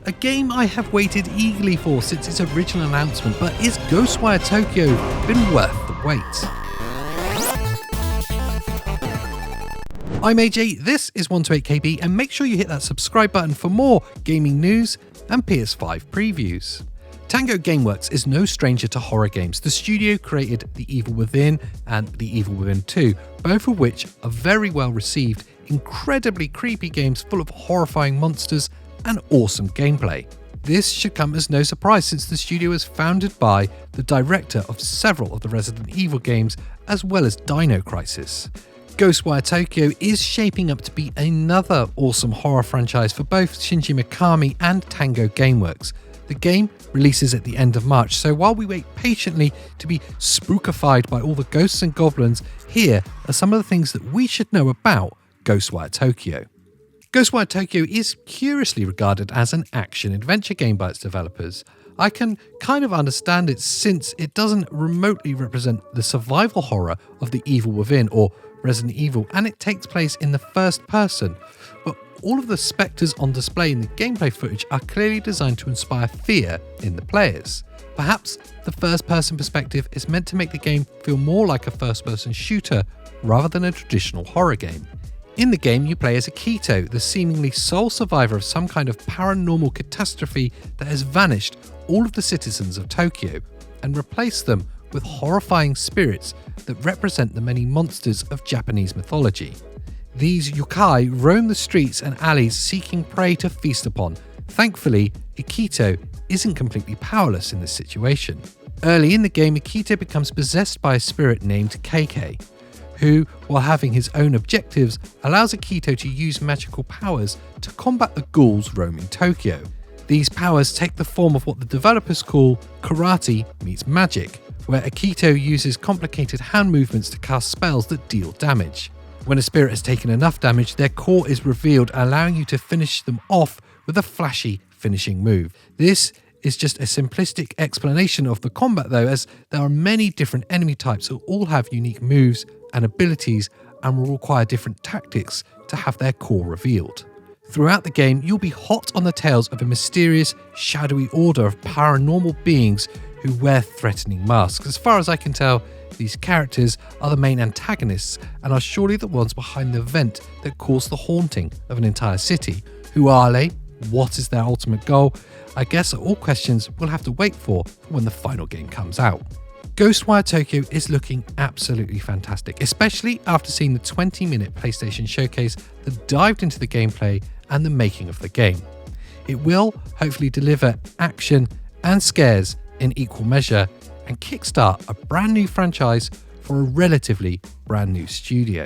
A game I have waited eagerly for since its original announcement, but is Ghostwire Tokyo been worth the wait? I'm AJ, this is 128KB, and make sure you hit that subscribe button for more gaming news and PS5 previews. Tango Gameworks is no stranger to horror games. The studio created The Evil Within and The Evil Within 2, both of which are very well received, incredibly creepy games full of horrifying monsters and awesome gameplay. This should come as no surprise since the studio was founded by the director of several of the Resident Evil games as well as Dino Crisis. Ghostwire Tokyo is shaping up to be another awesome horror franchise for both Shinji Mikami and Tango Gameworks. The game releases at the end of March, so while we wait patiently to be spookified by all the ghosts and goblins, here are some of the things that we should know about Ghostwire Tokyo. Ghostwire Tokyo is curiously regarded as an action-adventure game by its developers. I can kind of understand it since it doesn't remotely represent the survival horror of The Evil Within or Resident Evil, and it takes place in the first person. But all of the spectres on display in the gameplay footage are clearly designed to inspire fear in the players. Perhaps the first-person perspective is meant to make the game feel more like a first-person shooter rather than a traditional horror game. In the game, you play as Akito, the seemingly sole survivor of some kind of paranormal catastrophe that has vanished all of the citizens of Tokyo and replaced them with horrifying spirits that represent the many monsters of Japanese mythology. These yokai roam the streets and alleys seeking prey to feast upon. Thankfully, Akito isn't completely powerless in this situation. Early in the game, Akito becomes possessed by a spirit named KK, who, while having his own objectives, allows Akito to use magical powers to combat the ghouls roaming Tokyo. These powers take the form of what the developers call karate meets magic, where Akito uses complicated hand movements to cast spells that deal damage. When a spirit has taken enough damage, their core is revealed, allowing you to finish them off with a flashy finishing move. This is just a simplistic explanation of the combat though, as there are many different enemy types who all have unique moves and abilities and will require different tactics to have their core revealed. Throughout the game, you'll be hot on the tails of a mysterious, shadowy order of paranormal beings who wear threatening masks. As far as I can tell, these characters are the main antagonists and are surely the ones behind the event that caused the haunting of an entire city. Who are they? What is their ultimate goal? I guess are all questions we'll have to wait for when the final game comes out. Ghostwire Tokyo is looking absolutely fantastic, especially after seeing the 20-minute PlayStation showcase that dived into the gameplay and the making of the game. It will hopefully deliver action and scares in equal measure and kickstart a brand new franchise for a relatively brand new studio.